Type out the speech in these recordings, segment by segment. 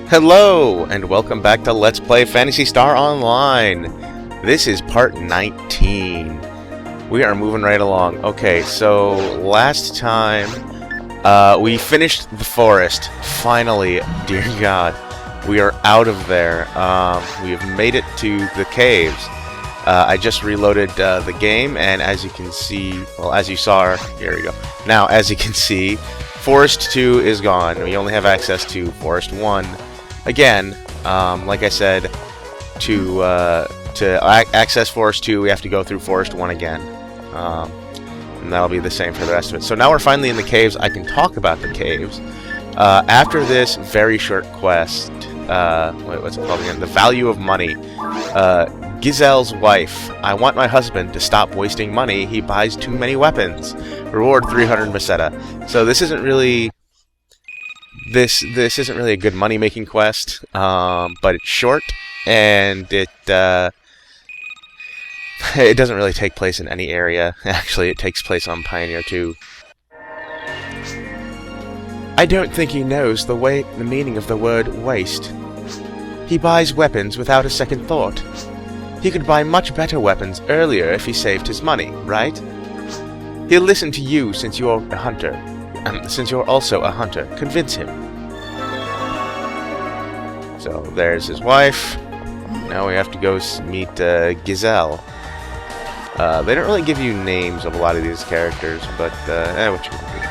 Hello, and welcome back to Let's Play Phantasy Star Online. This is part 19. We are moving right along. Okay, so last time we finished the forest. Finally, dear God, we are out of there. We have made it to the caves. I just reloaded the game, and as you can see, well, as you saw, here we go. Now, as you can see, Forest 2 is gone. We only have access to Forest 1. Again, like I said, to access Forest 2, we have to go through Forest 1 again. And that'll be the same for the rest of it. So now we're finally in the caves. I can talk about the caves. After this very short quest, what's it called again? The Value of Money. Giselle's wife. I want my husband to stop wasting money. He buys too many weapons. Reward 300 Meseta. So this isn't really... This isn't really a good money-making quest, but it's short, and it doesn't really take place in any area. Actually, it takes place on Pioneer 2. I don't think he knows the meaning of the word waste. He buys weapons without a second thought. He could buy much better weapons earlier if he saved his money, right? He'll listen to you since you're a hunter. Since you're also a hunter, convince him. So there's his wife. Now we have to go meet Giselle. They don't really give you names of a lot of these characters, but what you can do.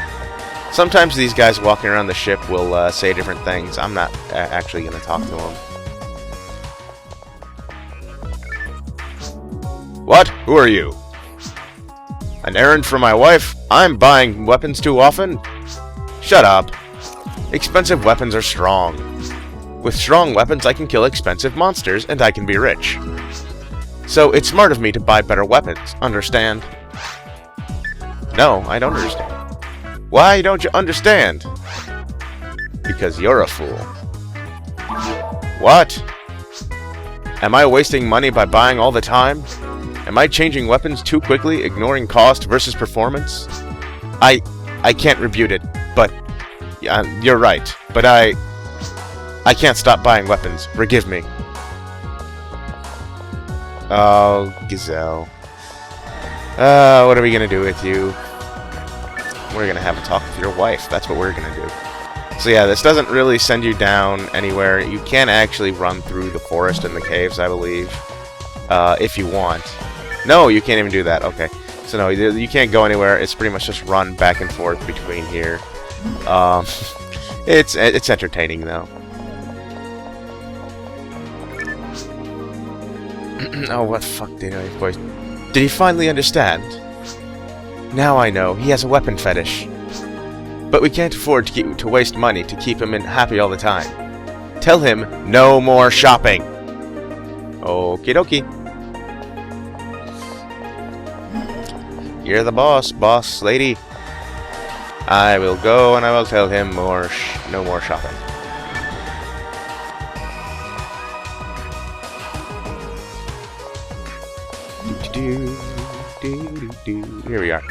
Sometimes these guys walking around the ship will say different things. I'm not actually going to talk to them. What? Who are you? An errand for my wife? I'm buying weapons too often? Shut up. Expensive weapons are strong. With strong weapons I can kill expensive monsters, and I can be rich. So it's smart of me to buy better weapons, understand? No, I don't understand. Why don't you understand? Because you're a fool. What? Am I wasting money by buying all the time? Am I changing weapons too quickly, ignoring cost versus performance? I can't rebuke it, but you're right. But I can't stop buying weapons. Forgive me. Oh, Giselle. What are we gonna do with you? We're gonna have a talk with your wife. That's what we're gonna do. So yeah, this doesn't really send you down anywhere. You can actually run through the forest and the caves, I believe, if you want. No, you can't even do that. Okay. So no, you can't go anywhere. It's pretty much just run back and forth between here. It's entertaining though. Oh, what fuck did I voice? Did he finally understand? Now I know. He has a weapon fetish. But we can't afford to waste money to keep him happy all the time. Tell him no more shopping. Okie dokie. You're the boss lady. I will go and I will tell him no more shopping. Here we are.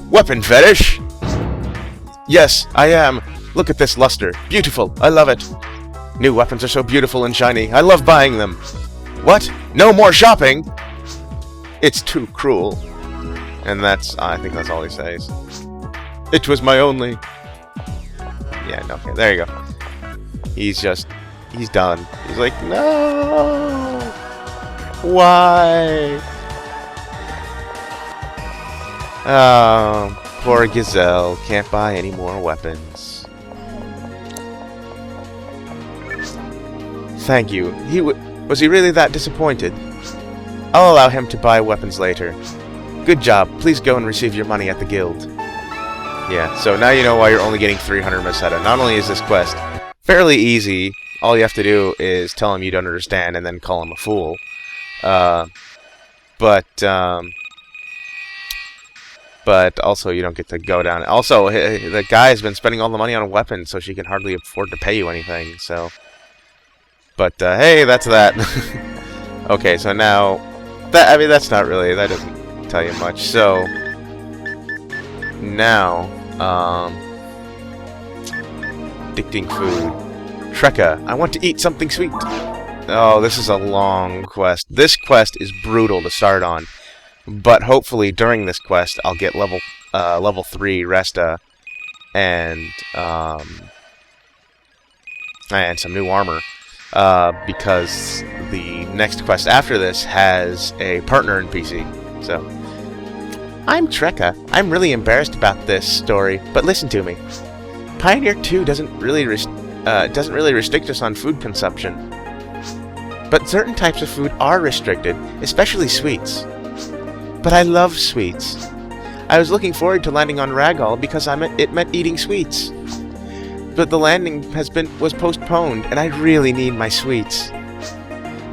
Weapon fetish? Yes, I am. Look at this luster. Beautiful. I love it. New weapons are so beautiful and shiny. I love buying them. What? No more shopping? It's too cruel. And I think that's all he says. It was my only... Yeah, no, okay, there you go. He's done. He's like, no! Why? Oh, poor Giselle can't buy any more weapons. Thank you. Was he really that disappointed? I'll allow him to buy weapons later. Good job. Please go and receive your money at the guild. Yeah, so now you know why you're only getting 300 Meseta. Not only is this quest fairly easy, all you have to do is tell him you don't understand and then call him a fool. But also you don't get to go down. Also, the guy has been spending all the money on weapons, so she can hardly afford to pay you anything, so... But, hey, that's that. Okay, so now... that's not really... That doesn't tell you much. So... Now, Addicting Food. Trekka, I want to eat something sweet. Oh, this is a long quest. This quest is brutal to start on. But hopefully during this quest I'll get level 3 Resta and some new armor. Because the next quest after this has a partner NPC. So I'm Trekka. I'm really embarrassed about this story, but listen to me. Pioneer 2 doesn't really restrict us on food consumption. But certain types of food are restricted, especially sweets. But I love sweets. I was looking forward to landing on Ragall because it meant eating sweets. But the landing was postponed, and I really need my sweets.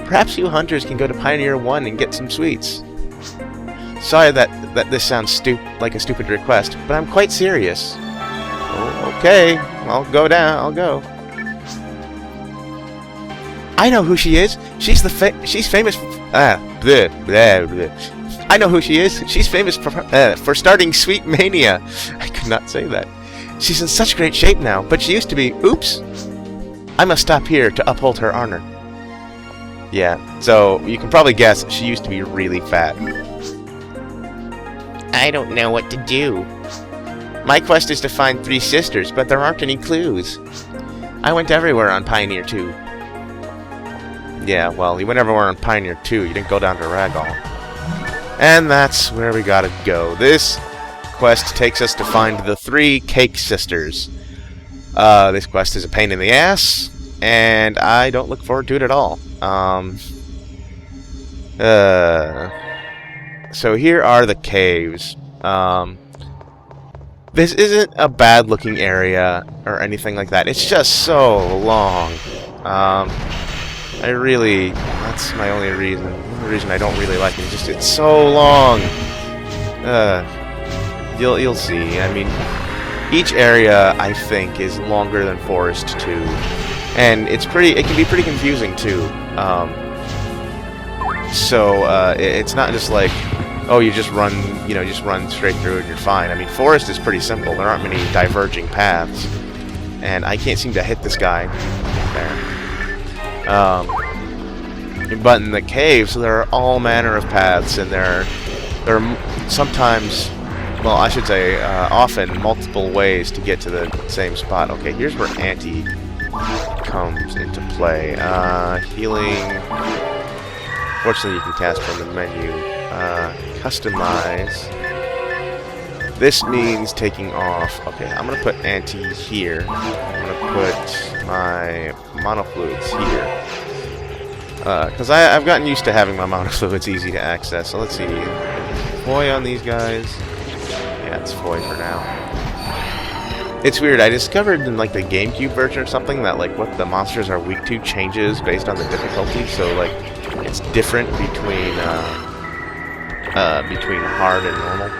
Perhaps you hunters can go to Pioneer 1 and get some sweets. Sorry that this sounds like a stupid request, but I'm quite serious. Oh, okay, I'll go down. I'll go. I know who she is. She's famous. Bleh, bleh, bleh. I know who she is. She's famous for starting Sweet Mania. I could not say that. She's in such great shape now, but she used to be. Oops. I must stop here to uphold her honor. Yeah, so you can probably guess she used to be really fat. I don't know what to do. My quest is to find 3 sisters, but there aren't any clues. I went everywhere on Pioneer 2. Yeah, well, you went everywhere on Pioneer 2. You didn't go down to Ragall. And that's where we gotta go. This quest takes us to find the 3 Cake Sisters. This quest is a pain in the ass, and I don't look forward to it at all. So here are the caves. This isn't a bad-looking area or anything like that. It's just so long. That's my only reason. The reason I don't really like it is just it's so long. You'll see. I mean, each area I think is longer than Forest 2, and it can be pretty confusing too. It's not just like, oh, you just run straight through and you're fine. I mean, Forest is pretty simple. There aren't many diverging paths, and I can't seem to hit this guy there. But in the caves, there are all manner of paths, and there are sometimes, well, I should say, often multiple ways to get to the same spot. Okay, here's where Anti comes into play. Healing. Fortunately, you can cast from the menu. Customize. This means taking off. Okay, I'm gonna put Anti here. I'm gonna put my monofluids here. Because I've gotten used to having my monofluids easy to access. So let's see. Foy on these guys. Yeah, it's Foy for now. It's weird. I discovered in like the GameCube version or something that like what the monsters are weak to changes based on the difficulty. So like it's different between hard and normal.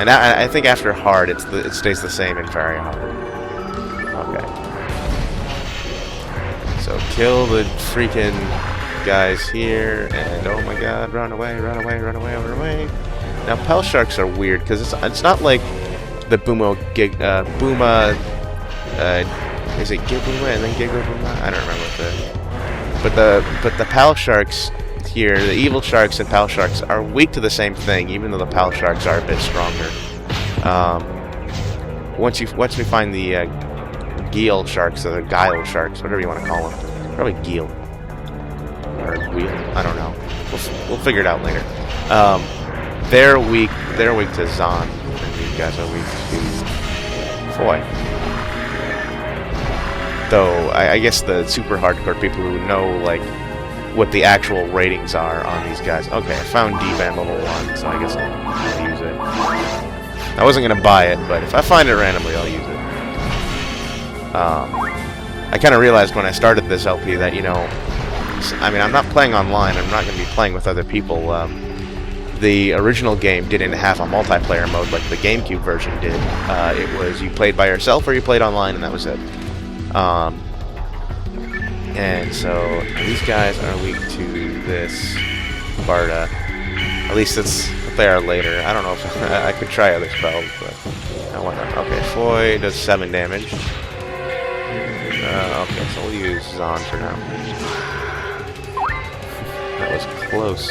And I think after hard, it stays the same in very hard. Okay. So kill the freaking guys here, and oh my god, run away, run away, run away, run away. Now, Pell Sharks are weird, because it's not like the Booma, is it Gibooma and then Gigobooma? I don't remember but the Pal Sharks here, the Evil Sharks and Pal Sharks are weak to the same thing, even though the Pal Sharks are a bit stronger. Once we find the Geel Sharks, or the Guile Sharks, whatever you want to call them. Probably Geel. Or Wheel. I don't know. We'll figure it out later. They're weak to Zon, and these guys are weak to Foy. Though, I guess the super hardcore people who know, like, what the actual ratings are on these guys. Okay, I found D-Band level 1, so I guess I'll use it. I wasn't going to buy it, but if I find it randomly, I'll use it. I kind of realized when I started this LP that, you know, I mean, I'm not playing online, I'm not going to be playing with other people. The original game didn't have a multiplayer mode like the GameCube version did. It was you played by yourself or you played online, and that was it. And so these guys are weak to this Barda. At least that's what they are later. I don't know if I could try other spells, but I want to. Okay, Foy does 7 damage. Okay, so we'll use Zon for now. That was close.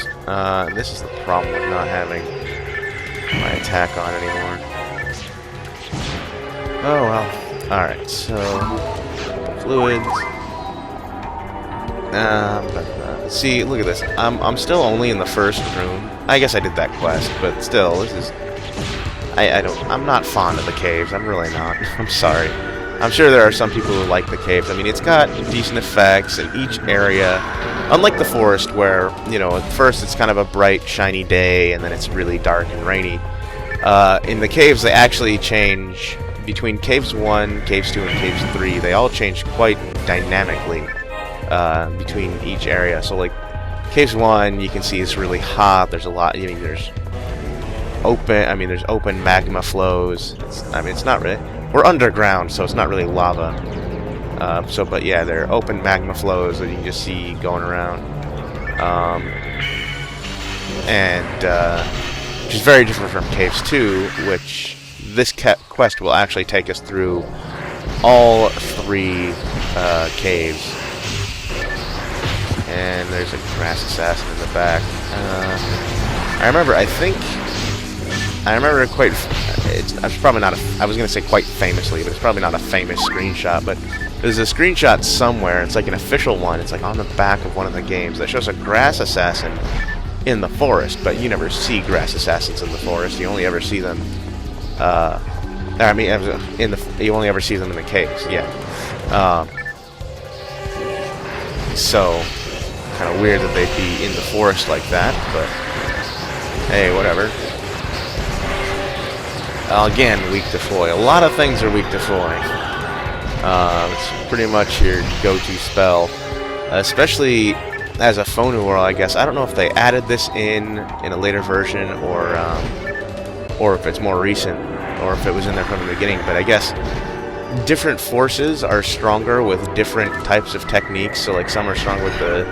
This is the problem with not having my attack on anymore. Oh well. Alright, so fluids. See, look at this. I'm still only in the first room. I guess I did that quest, but still, this is. I'm not fond of the caves. I'm really not. I'm sorry. I'm sure there are some people who like the caves. I mean, it's got decent effects in each area. Unlike the forest, where, you know, at first it's kind of a bright, shiny day, and then it's really dark and rainy. In the caves, they actually change between Caves 1, Caves 2, and Caves 3. They all change quite dynamically between each area. So, like, Caves 1, you can see it's really hot. There's a lot. I mean, there's open magma flows. It's not really. We're underground, so it's not really lava. But yeah, there are open magma flows that you can just see going around. Which is very different from Caves 2, which this quest will actually take us through all 3 caves. And there's a grass assassin in the back. I remember quite. It's probably not. I was gonna say quite famously, but it's probably not a famous screenshot. But there's a screenshot somewhere. It's like an official one. It's like on the back of one of the games that shows a grass assassin in the forest. But you never see grass assassins in the forest. You only ever see them. You only ever see them in the caves. Yeah. So kind of weird that they'd be in the forest like that. But hey, whatever. Again, weak to foil. A lot of things are weak to foiling. It's pretty much your go-to spell, especially as a Phonural, I guess. I don't know if they added this in a later version, or if it's more recent, or if it was in there from the beginning. But I guess different forces are stronger with different types of techniques. So, like, some are strong with the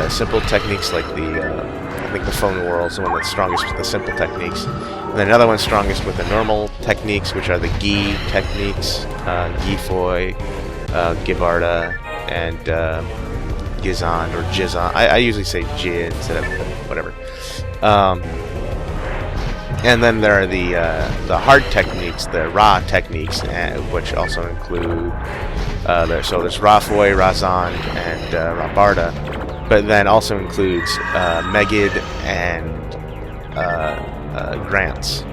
simple techniques, like I think the Phonural is the one that's strongest with the simple techniques. And then another one's strongest with the normal techniques, which are the Gi techniques, Gifoy, Givarda, and Gizan, or Jizan. I usually say Jid instead of whatever. And then there are the hard techniques, the Ra techniques, which also include so there's Rafoy, Razan, and Rabarda, but then also includes Megid and Grants.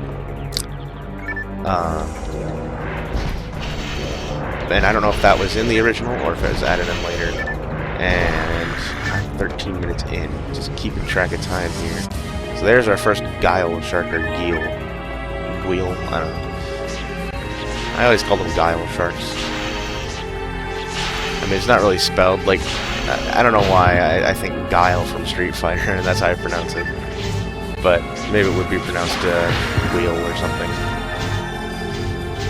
And I don't know if that was in the original or if it was added in later. And I'm 13 minutes in, just keeping track of time here. So there's our first Guile Shark, or Guile, I don't know. I always call them Guile Sharks. I mean, it's not really spelled, like, I don't know why I think Guile from Street Fighter, and that's how I pronounce it. But maybe it would be pronounced Wheel or something.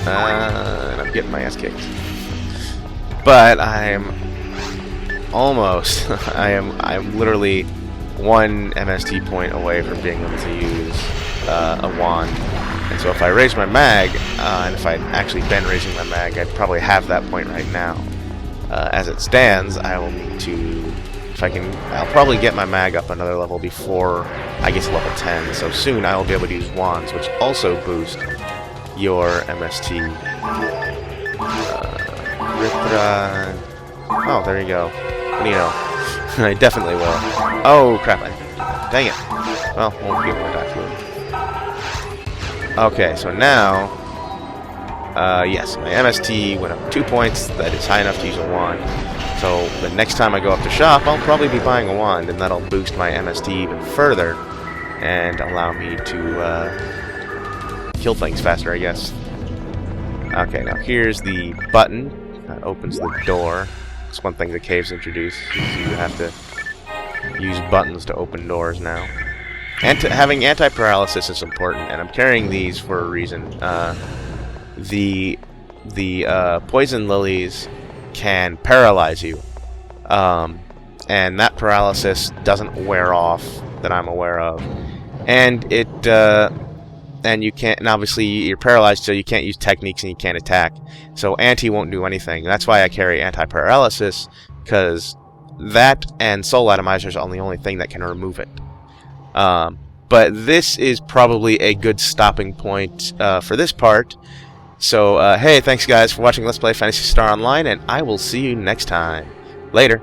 And I'm getting my ass kicked. But I'm almost, I'm literally 1 MST point away from being able to use a wand. And so if I raise my mag, and if I'd actually been raising my mag, I'd probably have that point right now. As it stands, I will need to, I'll probably get my mag up another level before I get to level 10. So soon I will be able to use wands, which also boost your MST. Ripra. Oh, there you go. Nino. I definitely will. Oh, crap. Dang it. Well, we'll give more die fluid. Okay, so now, yes, my MST went up 2 points. That is high enough to use a wand. So the next time I go up to shop, I'll probably be buying a wand, and that'll boost my MST even further and allow me to kill things faster, I guess. Okay, now here's the button that opens the door. It's one thing the caves introduce. You have to use buttons to open doors now. And having anti-paralysis is important, and I'm carrying these for a reason. The poison lilies can paralyze you, and that paralysis doesn't wear off that I'm aware of, and it and you can't. And obviously, you're paralyzed, so you can't use techniques and you can't attack. So anti won't do anything. That's why I carry anti-paralysis, because that and soul atomizers are the only thing that can remove it. But this is probably a good stopping point for this part. So, hey, thanks guys for watching Let's Play Phantasy Star Online, and I will see you next time. Later.